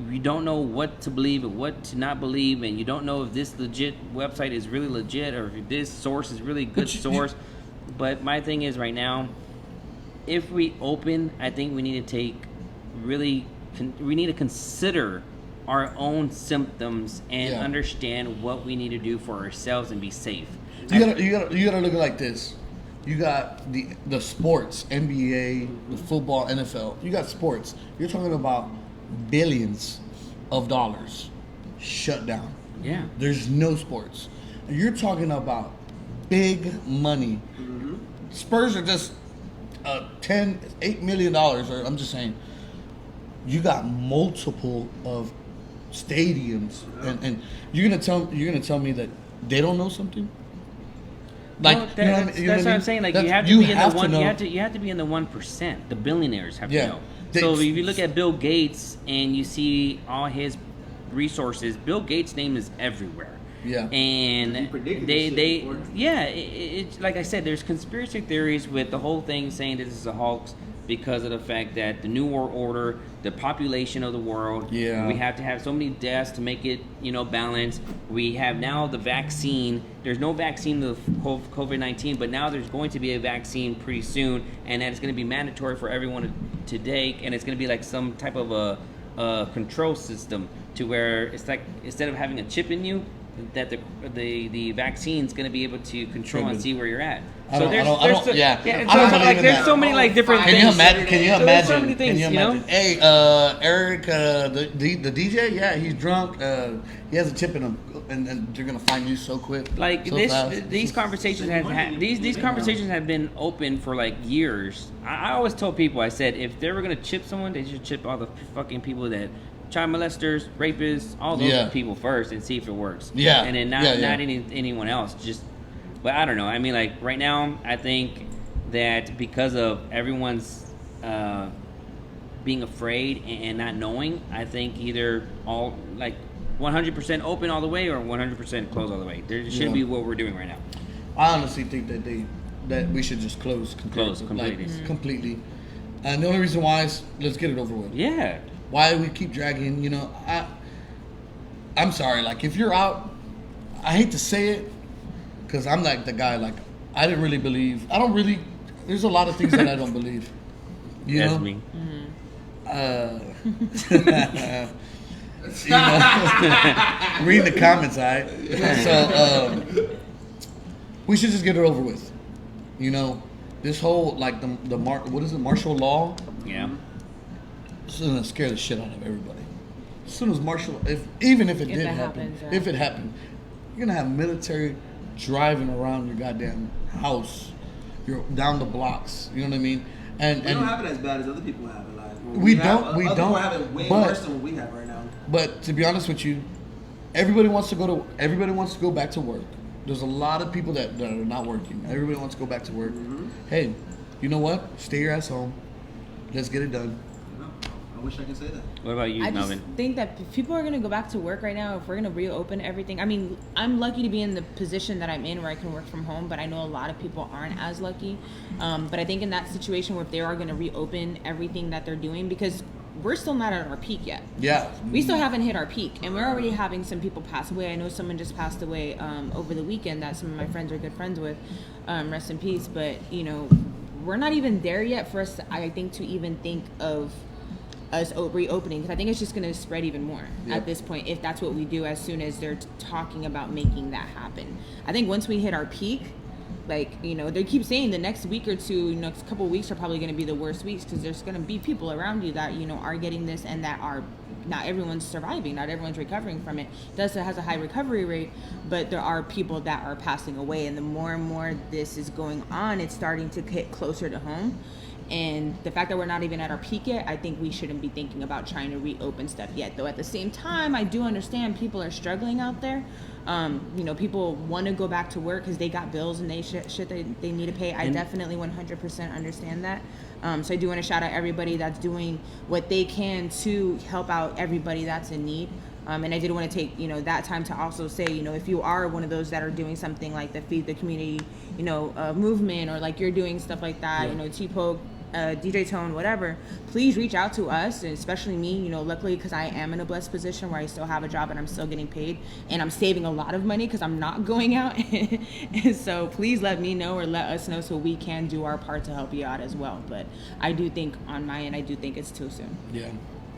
you don't know what to believe and what to not believe, and you don't know if this legit website is really legit or if this source is really good source. But my thing is right now, if we open, I think we need to we need to consider our own symptoms and understand what we need to do for ourselves and be safe. You gotta look at it like this. You got the sports, NBA, the football, NFL. You got sports. You're talking about billions of dollars shut down. Yeah. There's no sports. You're talking about big money. Spurs are just $8 million, or I'm just saying. You got multiple of stadiums, and you're gonna tell me that they don't know something. Like, Well, you know what I mean? You know that's what I I'm mean? saying. Like, That's- you have to be in have the one. to know. You have to be in the 1%. The billionaires have Yeah. to know. They- So if you look at Bill Gates and you see all his resources, Bill Gates' name is everywhere. Yeah. He And predicted this shit they before. yeah. It's like I said. There's conspiracy theories with the whole thing saying this is a hoax because of the fact that the New World Order, the population of the world, Yeah. we have to have so many deaths to make it, balanced. We have now the vaccine. There's no vaccine of COVID-19, but now there's going to be a vaccine pretty soon, and that it's going to be mandatory for everyone to take, and it's going to be like some type of a control system to where it's like instead of having a chip in you, that the vaccine's going to be able to control and see where you're at. I don't believe in There's that. so many like different Can things. you imagine? So there's so many things, Can you imagine? Hey, Eric, the DJ, yeah, he's drunk. He has a chip in him, and they're gonna find you so quick. Like so this, fast. these conversations these conversations have been open for like years. I always told people, I said, if they were gonna chip someone, they should chip all the fucking people that child molesters, rapists, all those people first, and see if it works. Yeah. And then not anyone else. Just, but I don't know. I mean, like right now, I think that because of everyone's being afraid and not knowing, I think either all like 100% open all the way or 100% closed all the way. There shouldn't be what we're doing right now. I honestly think that we should just close completely. Like, completely. And the only reason why is let's get it over with. Yeah. Why we keep dragging? I'm sorry. Like if you're out, I hate to say it, because I'm like the guy. Like I didn't really believe. I don't really. There's a lot of things that I don't believe. You That's know? me. Read the comments, all right? So we should just get it over with. This whole like what is it, martial law? Yeah. It's gonna scare the shit out of everybody. As soon as even if it did happen, happens, if it happened, you're gonna have military driving around your goddamn house. You're down the blocks. You know what I mean? And We don't have it as bad as other people have it. Like We other don't, people have it way worse than what we have right now. But to be honest with you, everybody wants to go back to work. There's a lot of people that are not working. Everybody wants to go back to work. Hey, you know what? Stay your ass home. Let's get it done. I wish I could say that. What about you, I just Melvin? think that if people are going to go back to work right now, if we're going to reopen everything, I mean, I'm lucky to be in the position that I'm in where I can work from home, but I know a lot of people aren't as lucky. But I think in that situation where if they are going to reopen everything that they're doing, because we're still not at our peak yet. Yeah. We still haven't hit our peak, and we're already having some people pass away. I know someone just passed away over the weekend that some of my friends are good friends with. Rest in peace. But, we're not even there yet for us, I think, to even think of us reopening, because I think it's just going to spread even more at this point if that's what we do as soon as they're talking about making that happen. I think once we hit our peak, like, they keep saying the next week or two, next couple of weeks are probably going to be the worst weeks, because there's going to be people around you that, are getting this and that are, not everyone's surviving, not everyone's recovering from it. It has a high recovery rate, but there are people that are passing away, and the more and more this is going on, it's starting to hit closer to home. And the fact that we're not even at our peak yet, I think we shouldn't be thinking about trying to reopen stuff yet. Though at the same time, I do understand people are struggling out there. People want to go back to work because they got bills and shit they need to pay. I definitely 100% understand that. So I do want to shout out everybody that's doing what they can to help out everybody that's in need. And I did want to take, that time to also say, if you are one of those that are doing something like the Feed the Community, movement, or like you're doing stuff like that, T-Poke, DJ Tone, whatever, please reach out to us, and especially me, luckily, because I am in a blessed position where I still have a job and I'm still getting paid, and I'm saving a lot of money because I'm not going out. And so please let me know or let us know so we can do our part to help you out as well. But I do think on my end, I do think it's too soon. Yeah.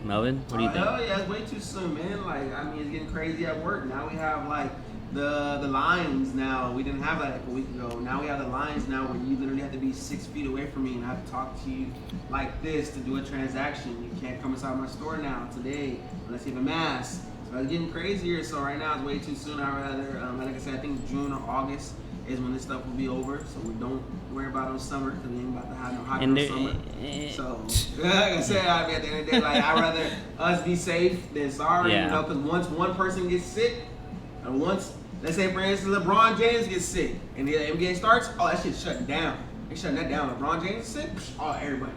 Melvin, what do you think? Hell yeah, it's way too soon, man. Like, I mean, it's getting crazy at work. Now we have, like, the lines now. We didn't have that like a week ago. Now we have the lines now where you literally have to be 6 feet away from me and I have to talk to you like this to do a transaction. You can't come inside my store now today unless you have a mask. So it's getting crazier. So right now it's way too soon. I'd rather, like I said, I think June or August is when this stuff will be over. So we don't worry about no summer because we ain't about to have no hot girl summer. So like I said, I mean, at the end of the day, like I'd rather us be safe than sorry. Yeah. You know, because once one person gets sick, and once, let's say for instance LeBron James gets sick and the NBA starts, oh that shit's shutting down. They're shutting that down. LeBron James is sick, oh everybody.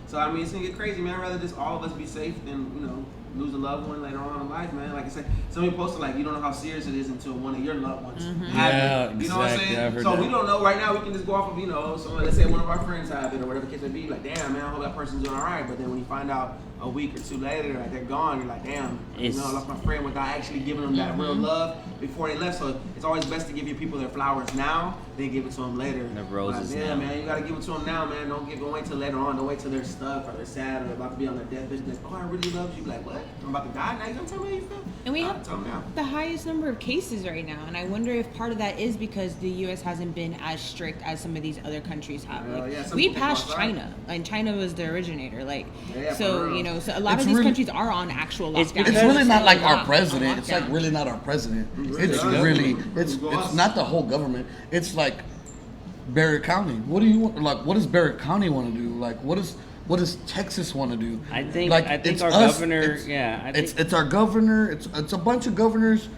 So I mean it's gonna get crazy, man. I'd rather just all of us be safe than, you know, lose a loved one later on in life, man. Like I said, somebody posted like you don't know how serious it is until one of your loved ones have it. You know what I'm saying? Yeah, so we don't know right now. We can just go off of, you know, so let's say one of our friends have it or whatever the case may be. Like, damn, man, I hope that person's doing all right. But then when you find out a week or two later, like they're gone, you're like, damn, you know, I lost my friend without actually giving them that real love before they left. So it's always best to give your people their flowers now, then give it to them later. The roses like, yeah, now. man, you gotta give it to them now, man. Don't wait till later on. Don't wait till they're stuck or they're sad or they're about to be on their deathbed. Like, oh, I really love you. Be like, what? I'm about to die now. You gonna tell me how you feel? And we have tell them now. the highest number of cases right now, and I wonder if part of that is because the U.S. hasn't been as strict as some of these other countries have. Like, yeah, some we people passed outside. China, and China was the originator. Like, Yeah, for so real. you know, so a lot It's of these really- countries are on actual lockdown. It's It's because- really not like our On president. It's like lockdown. really not our president. Really It's not. really it's Go us. not the whole government. It's like Barrett County. What do you want? Like, what does Barrett County want to do? Like, what does Texas want to do? I think like, our it's us, governor, it's- yeah, I think It's our governor. It's a bunch of governors.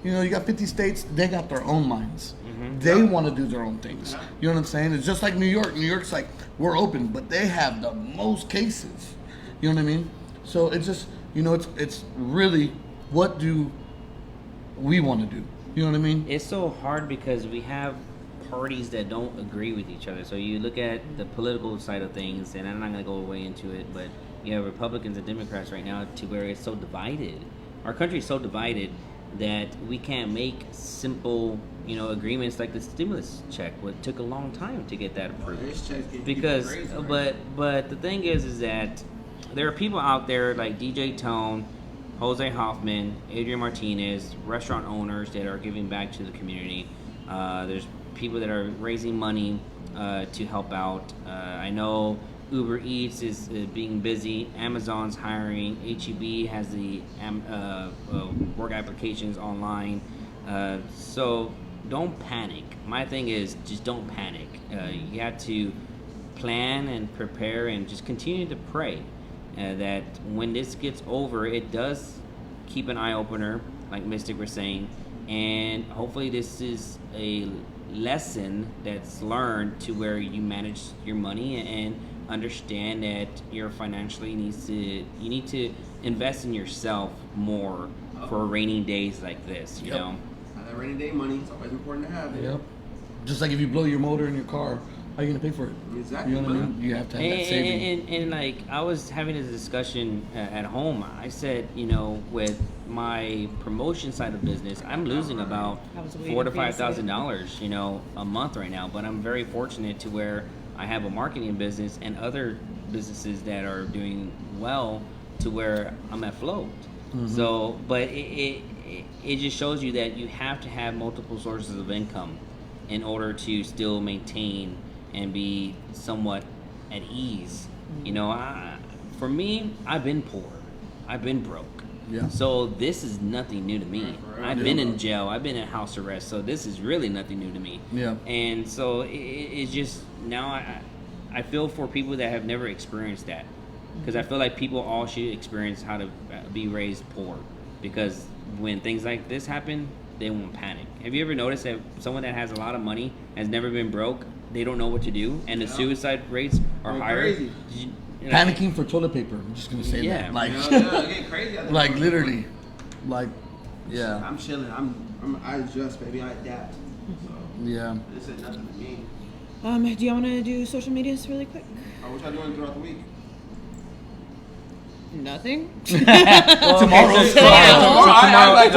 You know, you got 50 states. They got their own minds. They want to do their own things. You know what I'm saying? It's just like New York. New York's like we're open, but they have the most cases. You know what I mean? So it's just, you know, it's really what do we want to do? You know what I mean? it's so hard because we have parties that don't agree with each other. So you look at the political side of things, and I'm not going to go away into it, but you have Republicans and Democrats right now to where it's so divided. Our country is so divided that we can't make simple, you know, agreements like the stimulus check. What took a long time to get that approved. This check's getting Because, people crazy, right? but the thing is that there are people out there like DJ Tone, Jose Hoffman, Adrian Martinez, restaurant owners that are giving back to the community. There's people that are raising money to help out. I know Uber Eats is being busy. Amazon's hiring. HEB has the work applications online. So don't panic. My thing is just don't panic. You have to plan and prepare and just continue to pray that when this gets over, it does keep an eye opener, like Mystic was saying, and hopefully this is a lesson that's learned to where you manage your money and understand that you're financially you need to invest in yourself more for rainy days like this, you Yep. know. That rainy day money, it's always important to have it. Yep. Just like if you blow your motor in your car, how are you gonna pay for it? Exactly, You know what I man. mean? You have to have that saving. And like I was having a discussion at home. I said, you know, with my promotion side of business, I'm losing about I was waiting $4,000 to for you to say it. $5,000, you know, a month right now. But I'm very fortunate to where I have a marketing business and other businesses that are doing well to where I'm afloat. So, but it just shows you that you have to have multiple sources of income in order to still maintain and be somewhat at ease. You know, for me, I've been poor. I've been broke. Yeah. So this is nothing new to me. Right. I've been in jail. I've been in house arrest. So this is really nothing new to me. Yeah. And so it's just now I feel for people that have never experienced that, because I feel like people all should experience how to be raised poor, because when things like this happen, they won't panic. Have you ever noticed that someone that has a lot of money has never been broke? They don't know what to do, and the suicide rates are Going higher. crazy. You know, Panicking for toilet paper. I'm just gonna say Yeah. that. Like, Yeah, it get crazy. out there. like literally, like, yeah, I'm chilling. I adjust, baby. I adapt. So yeah. this ain't nothing to me. Do you want to do social medias really quick? What y'all doing throughout the week? Nothing. Tomorrow's Let's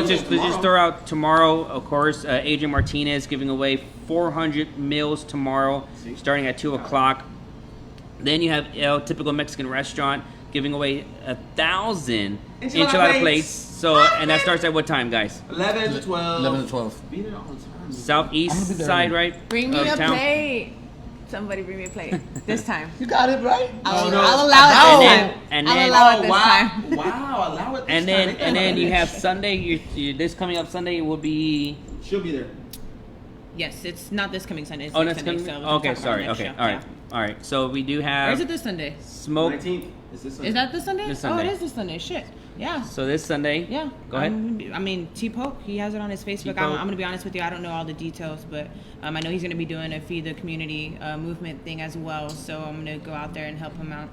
just throw out tomorrow, of course. Adrian Martinez giving away 400 meals tomorrow, starting at 2 o'clock. Then you have El Typical Mexican Restaurant giving away 1,000 Enchilada enchilada plates. plates. So, and that starts at what time, guys? 11 to 12. 11 to 12. Be there on time. I'm gonna Southeast be there. side, right? Bring me of a town. plate. Somebody bring me a plate this time. You got it, right? I'll, no. I'll allow it And this then- time. and I'll then- allow it this wow. time. Wow, allow it this And then you have Sunday. This coming up Sunday will be. She'll be there. Yes, it's not this coming Sunday. It's Oh, next that's Sunday. coming. So we'll Okay, talk about sorry. next Okay, show. all right, all right. So we do Or have is it this Sunday? smoke. 19th. Is this Sunday? Is that this Sunday? This Oh, Sunday. it is this Sunday. Shit. Yeah. So this Sunday. Yeah. Go ahead. I mean, T-Poke, he has it on his Facebook. T-Poke. I'm going to be honest with you. I don't know all the details, but I know he's going to be doing a Feed the Community movement thing as well. So I'm going to go out there and help him out.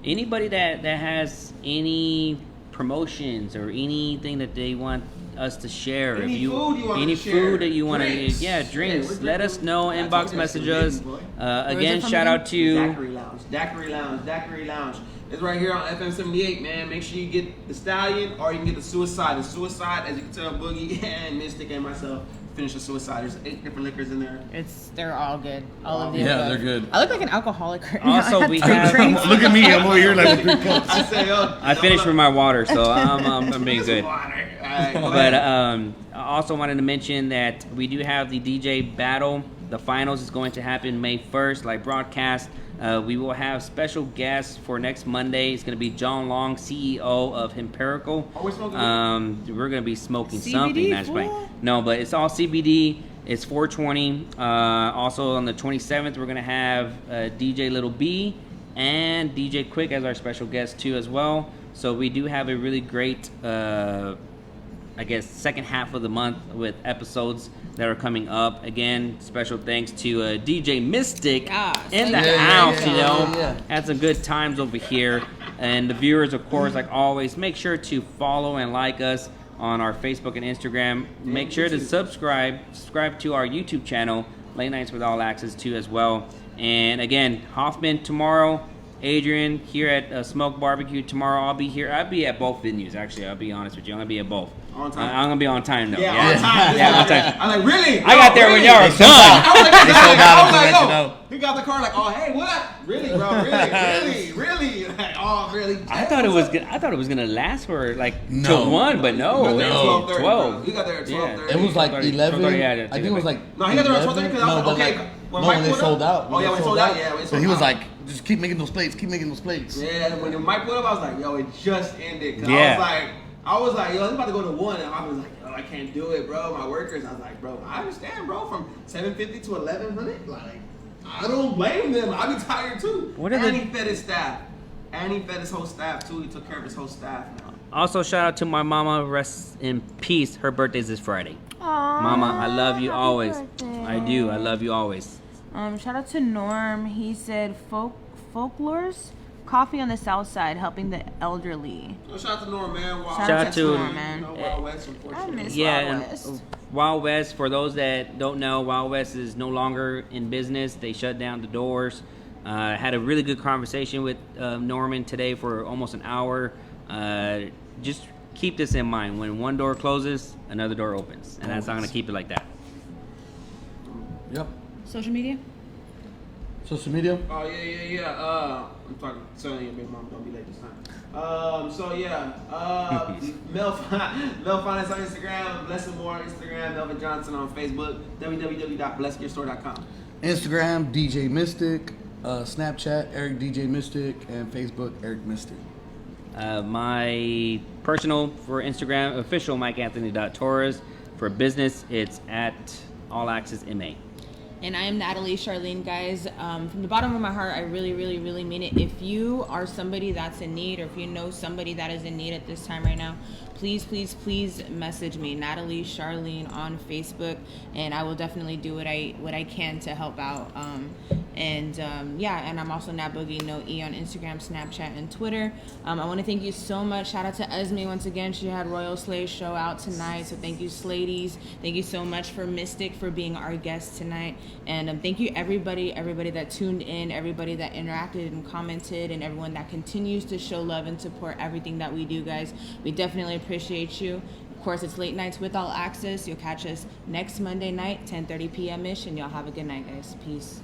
Anybody that has any promotions or anything that they want us to share, Any if you food you want any to share. food that you want to, Drinks. yeah, drinks. Yeah, we're let us drinking- know. I Inbox told you message that's us. the baby boy. Where is Again, it from shout again? out to Daiquiri Lounge. It's right here on FM 78, man. Make sure you get the Stallion or you can get the Suicide. The Suicide, as you can tell, Boogie and Mystic and myself finished the Suicide. There's 8 different liquors in there. They're all good. All of the Yeah, above. they're good. I look like an alcoholic right now. Also, I had we 3 have- drinks. Look at me. I'm over here like with 3 cups. I say, I finished with my water, so I'm being good. Water. All right, go But ahead. I also wanted to mention that we do have the DJ battle. The finals is going to happen May 1st, like broadcast. We will have special guests for next Monday. It's going to be John Long, CEO of Empirical. Are we smoking We're going to be smoking CBD, something. That's fool? right. No, but it's all CBD. It's 420. Also on the 27th, we're going to have DJ Little B and DJ Quick as our special guest too as well. So we do have a really great I guess second half of the month with episodes that are coming up. Again, special thanks to DJ Mystic Yeah, in the thank you. house, Yeah, you know. yeah. Had some good times over here. And the viewers, of course, like always, make sure to follow and like us on our Facebook and Instagram. Make sure to subscribe to our YouTube channel, Late Nights with All Access 2 as well. And again, Hoffman tomorrow, Adrian here at Smoke Barbecue tomorrow. I'll be here. I'll be at both venues, actually. I'll be honest with you. I'm going to be at both. On time. I'm going to be on time, though. Yeah, on time. Yeah, on time. I'm like, really? I got there when y'all were done. I was like, They sold out, I was like, to let you yo, know. he got the car like, oh, hey, what? Really, bro? Really? Like, oh, really? I thought it was gonna last for like No. till 1, but no, He got there at No. 12:30, 12. bro. He got there at 12:30. It was like 12:30, 11. 12:30, yeah, I think it was like. No, he got there at 12:30 11. because I was No, like, but okay. when they pulled sold up- out. Oh, yeah, when it sold out. Yeah, when it So sold he was out. like, just keep making those plates. Keep making those plates. Yeah, when the mic put up, I was like, yo, it just ended. Cause Yeah. I was like, yo, it's about to go to 1, and I was like, yo, I can't do it, bro. My workers, I was like, bro, I understand, bro. From 750 to 1100, like, I don't blame them. I'd be tired too. What are and the- he fed his staff. And he fed his whole staff too. He took care of his whole staff. Also, shout out to my mama. Rest in peace. Her birthday's this Friday. Mama, I love you always. I do. I love you always. Shout out to Norm. He said folklores, coffee on the south side, helping the elderly. So shout out to Norm, man. Wild Shout out West, to- Norm, man. Wild West, unfortunately. I miss Yeah, Wild and West. Wild West. For those that don't know, Wild West is no longer in business. They shut down the doors. Had a really good conversation with Norman today for almost an hour. Just keep this in mind: when one door closes, another door opens, and that's not gonna keep it like that. Yep. Social media? Social media. Oh yeah. I'm talking telling your big mom don't be late this time. So yeah. Mel Finance on Instagram, Blessing Moore on Instagram, Melvin Johnson on Facebook, www.blessgearstore.com. Instagram, DJ Mystic. Snapchat, Eric DJ Mystic. And Facebook, Eric Mystic. My personal for Instagram, official MikeAnthony.Torres. For business, it's at All Access MA. And I am Natalie Charlene, guys. From the bottom of my heart, I really, really, really mean it. If you are somebody that's in need, or if you know somebody that is in need at this time right now, please, please, please message me, Natalie Charlene, on Facebook, and I will definitely do what I can to help out. And I'm also Nat Boogie, no E on Instagram, Snapchat, and Twitter. I want to thank you so much. Shout out to Esme once again. She had Royal Slay show out tonight, so thank you, Sladies. Thank you so much for Mystic for being our guest tonight. And thank you everybody that tuned in, everybody that interacted and commented, and everyone that continues to show love and support everything that we do, guys. We definitely appreciate you. Of course, it's Late Nights with All Access. You'll catch us next Monday night, 10:30 p.m. ish, and y'all have a good night, guys. Peace.